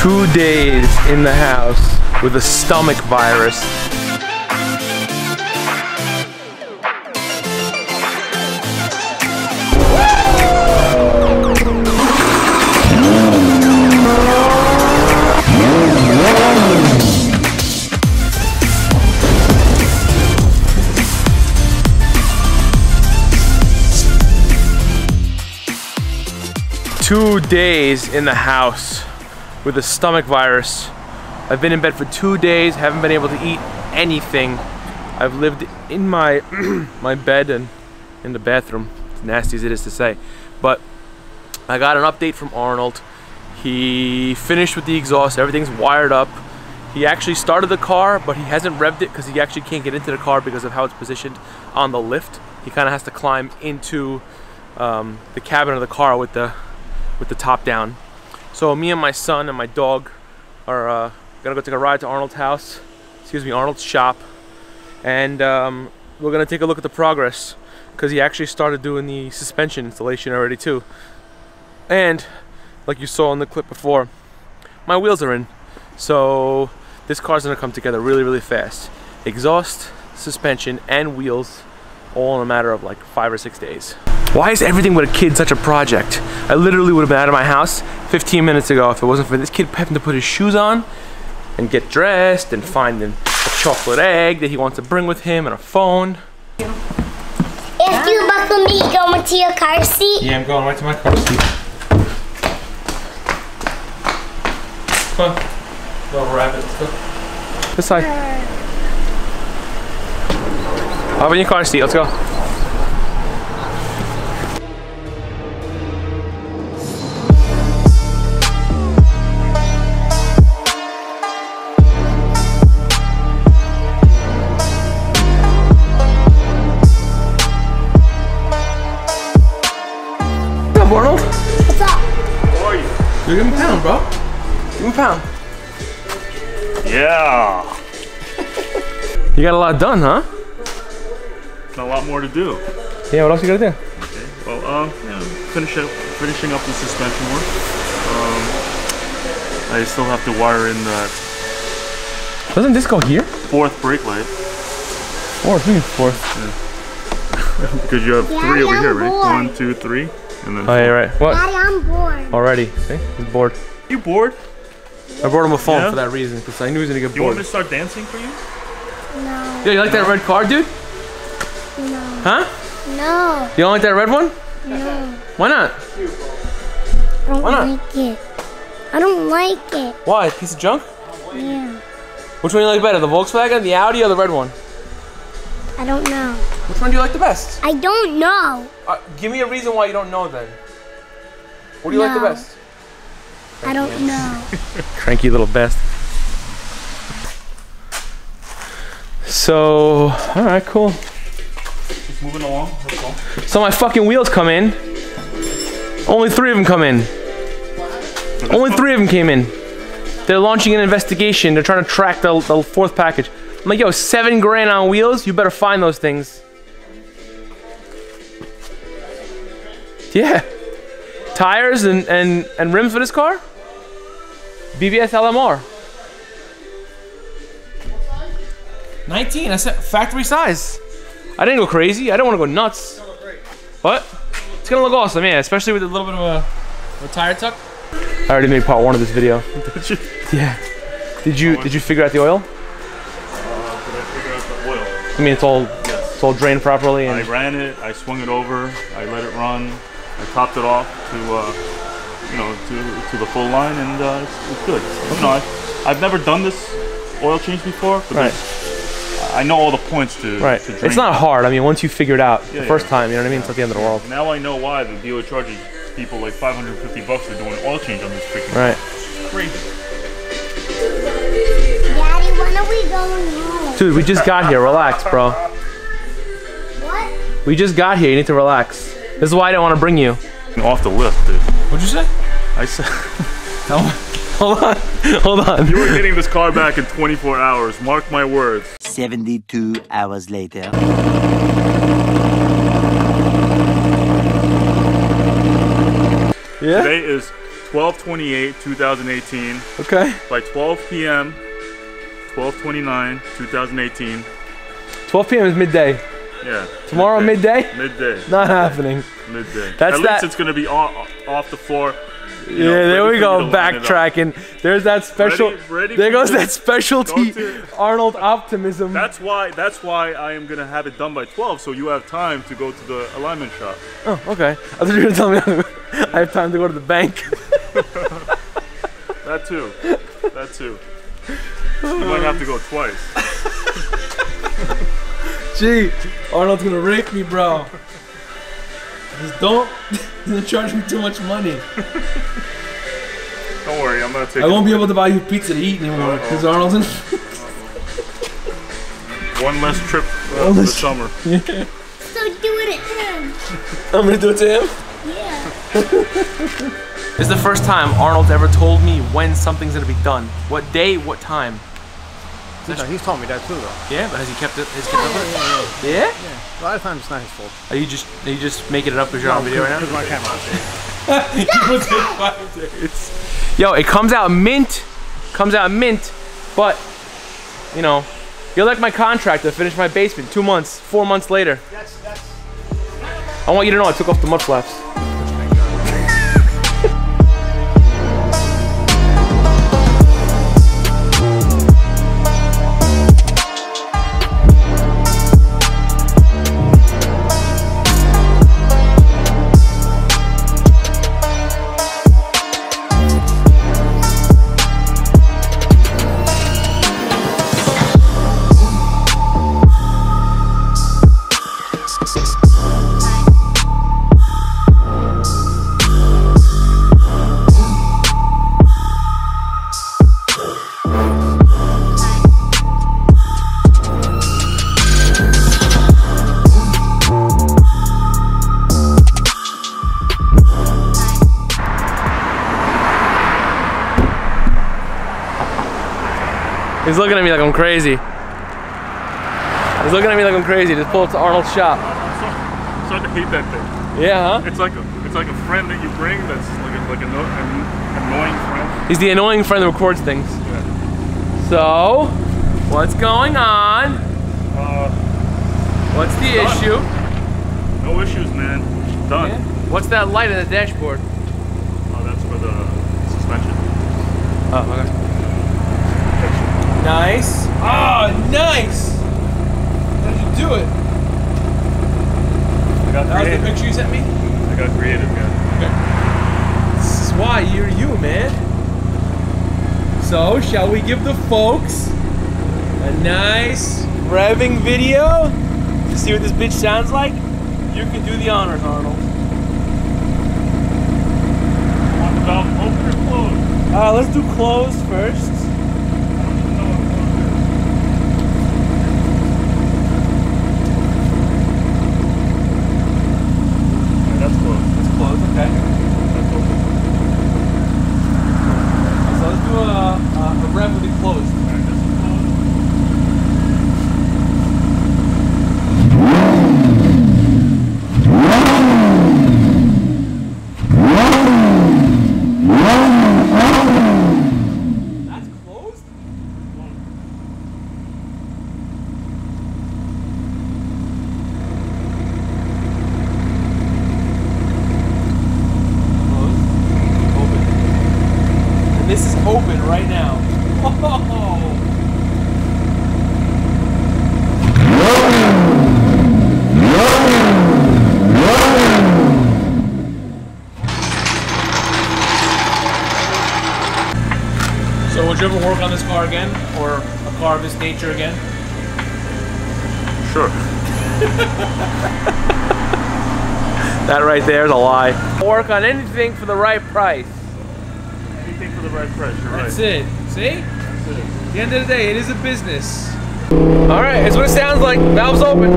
2 days in the house with a stomach virus. Two days in the house with a stomach virus. I've been in bed for 2 days, haven't been able to eat anything. I've lived in my my bed and in the bathroom, as nasty as it is to say. But I got an update from Arnold. He finished with the exhaust, everything's wired up. He actually started the car, but he hasn't revved it because he actually can't get into the car because of how it's positioned on the lift. He kind of has to climb into the cabin of the car with the top down. So me and my son and my dog are gonna go take a ride to Arnold's house, Arnold's shop, and we're gonna take a look at the progress because he actually started doing the suspension installation already too. And like you saw in the clip before, my wheels are in. So this car's gonna come together really, really fast. Exhaust, suspension, and wheels all in a matter of like 5 or 6 days. Why is everything with a kid such a project? I literally would have been out of my house 15 minutes ago if it wasn't for this kid having to put his shoes on and get dressed and find a chocolate egg that he wants to bring with him and a phone. If you buckle me, going to your car seat? Yeah, I'm going right to my car seat. Come on. Little rabbit, let's go. This side. Hop in your car seat, let's go. Arnold? What's up? How are you? Give him a pound, bro. Give him a pound. Yeah. You got a lot done, huh? A lot more to do. Yeah, what else you gotta do? Okay. Well, finishing up the suspension work. I still have to wire in that. Doesn't this go here? Fourth brake light. Fourth? Who means fourth? Yeah. Because you have three over here, right? 1, 2, 3. And then oh, yeah, right. What? Daddy, I'm bored. Already. See? He's bored. You bored? I brought him a phone Yeah? for that reason, because I knew he was gonna get bored. You want me to start dancing for you? No. Yeah, you like that red car, dude? No. Huh? No. You don't like that red one? No. Why not? I don't like it. I don't like it. Why? Piece of junk? Yeah. Which one do you like better? The Volkswagen, the Audi, or the red one? I don't know. Which one do you like the best? I don't know. Give me a reason why you don't know then. What do you like the best? I don't know. Cranky little best. So, alright, cool. Just moving along, that's all. So my fucking wheels come in. Only 3 of them come in. Only 3 of them came in. They're launching an investigation. They're trying to track the 4th package. I'm like, yo, 7 grand on wheels? You better find those things. Yeah. Tires and rims for this car? BBS LMR. 19, I said factory size. I didn't go crazy. I don't want to go nuts. What? It's gonna look awesome, yeah, especially with a little bit of a tire tuck. I already made part 1 of this video. Did you? Yeah. Did you figure out the oil? Did I figure out the oil? I mean, it's all drained properly. And I ran it, I swung it over, I let it run, I topped it off to, you know, to the full line, and it's good. Okay. You know, I've never done this oil change before, but I know all the points to drain. It's not hard. I mean, once you figure it out the first time, you know what I mean? It's not the end of the world. Now I know why the dealer charges people like $550 for doing an oil change on this freaking car. Crazy. Daddy, when are we going home? Dude, we just got here. Relax, bro. What? We just got here. You need to relax. This is why I didn't want to bring you. Off the lift, dude. What'd you say? I said... Hold on. You were getting this car back in 24 hours. Mark my words. 72 hours later. Yeah? Today is 12/28/2018. Okay. By 12 p.m. 12/29/2018. 12 p.m. is midday. Yeah. Tomorrow midday? Midday. Not happening. Midday. That's At least it's gonna be off the floor. Yeah, there we go, backtracking. There's that special. Ready there goes that specialty Arnold optimism. That's why I am gonna have it done by 12, so you have time to go to the alignment shop. Oh, okay. I thought you were gonna tell me I have time to go to the bank. That too. That too. You might have to go twice. Gee, Arnold's gonna rake me, bro. Just don't charge me too much money. Don't worry, I'm gonna take. I won't be able to buy you pizza to eat anymore because Arnold's in. One less trip for the summer. Yeah. So do it at him. I'm gonna do it to him? Yeah. This is the first time Arnold's ever told me when something's gonna be done. What day, what time. No, he's told me that too, though. Yeah, but has he kept it? Has he kept up with it? Yeah? Yeah. A lot of times it's not his fault. Are you just making it up because you're on video right now? Because my camera. It will take 5 days. Yo, it comes out mint, but you know, you're like my contractor. Finished my basement 2 months, 4 months later. I want you to know I took off the mud flaps. He's looking at me like I'm crazy. He's looking at me like I'm crazy. Just pull up to Arnold's shop. I'm starting to hate that thing. Yeah, huh? It's like a friend that you bring that's like an annoying friend. He's the annoying friend that records things. Yeah. So, what's going on? What's the issue? No issues, man. Done. Yeah. What's that light on the dashboard? Oh, that's for the suspension. Oh, okay. Nice. Oh, nice. How did you do it? I got That was the creative. picture you sent me? I got creative, man. Okay. This is why you're you, man. So, shall we give the folks a nice revving video to see what this bitch sounds like? You can do the honors, Arnold. Want the valve open or closed? Let's do close first. That's closed. It's closed, okay. That's open. So let's do a rev with it closed. Alright, this is closed. That's closed? Closed. Open. And this is open right now. Oh. So would you ever work on this car again? Or a car of this nature again? Sure. That right there is a lie. Work on anything for the right price. Anything for the right price, you're That's right. it. See? That's it. At the end of the day, it is a business. Alright, it's what it sounds like. Valve's open.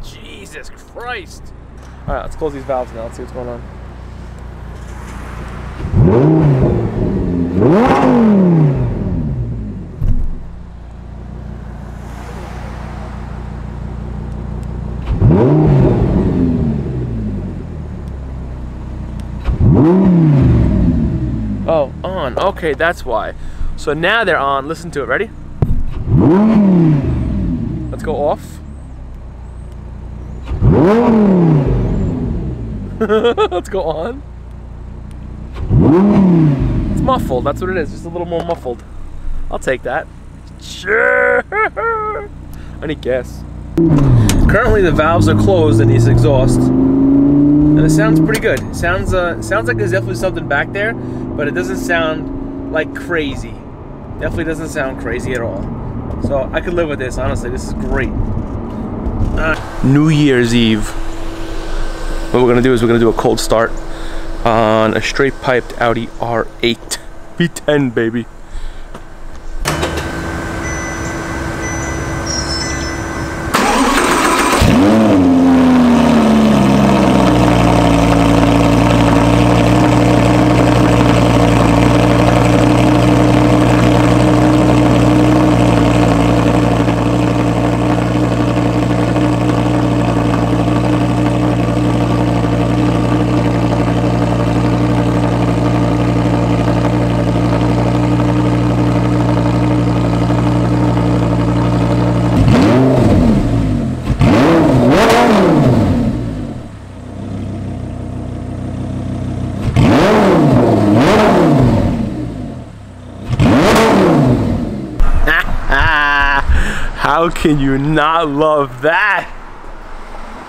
Jesus Christ. Alright, let's close these valves now. Let's see what's going on. Okay, that's why. So now they're on. Listen to it. Ready? Let's go off. Let's go on. It's muffled. That's what it is. Just a little more muffled. I'll take that. Sure. I need gas. Currently, the valves are closed in these exhausts, and it sounds pretty good. It sounds like there's definitely something back there, but it doesn't sound like crazy. Definitely doesn't sound crazy at all. So I could live with this. Honestly, this is great. New Year's Eve. What we're gonna do is we're gonna do a cold start on a straight piped Audi R8 V10, baby. How can you not love that?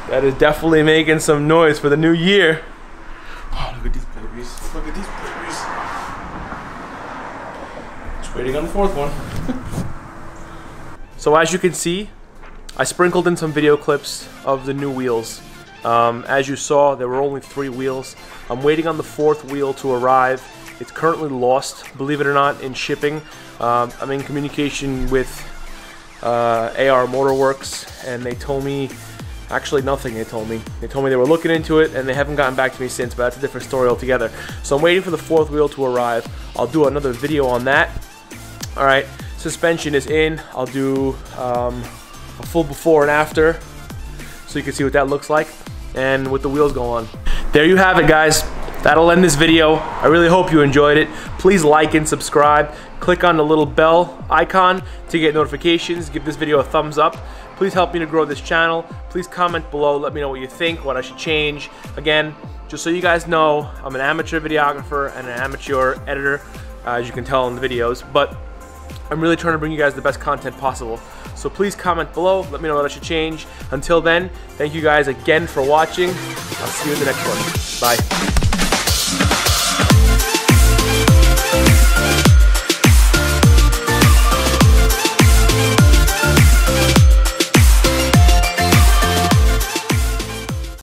That is definitely making some noise for the new year. Oh, look at these babies. Look at these babies. Just waiting on the fourth one. So as you can see, I sprinkled in some video clips of the new wheels. As you saw, there were only 3 wheels. I'm waiting on the 4th wheel to arrive. It's currently lost, believe it or not, in shipping. I'm in communication with AR Motorworks, and they told me, actually nothing they told me they were looking into it, and they haven't gotten back to me since, but that's a different story altogether. So I'm waiting for the 4th wheel to arrive. I'll do another video on that. Alright, suspension is in. I'll do a full before and after so you can see what that looks like, and with the wheels go on. There you have it, guys. That'll end this video. I really hope you enjoyed it. Please like and subscribe. Click on the little bell icon to get notifications. Give this video a thumbs up. Please help me to grow this channel. Please comment below. Let me know what you think, what I should change. Again, just so you guys know, I'm an amateur videographer and an amateur editor, as you can tell in the videos, but I'm really trying to bring you guys the best content possible. So please comment below. Let me know what I should change. Until then, thank you guys again for watching. I'll see you in the next one. Bye.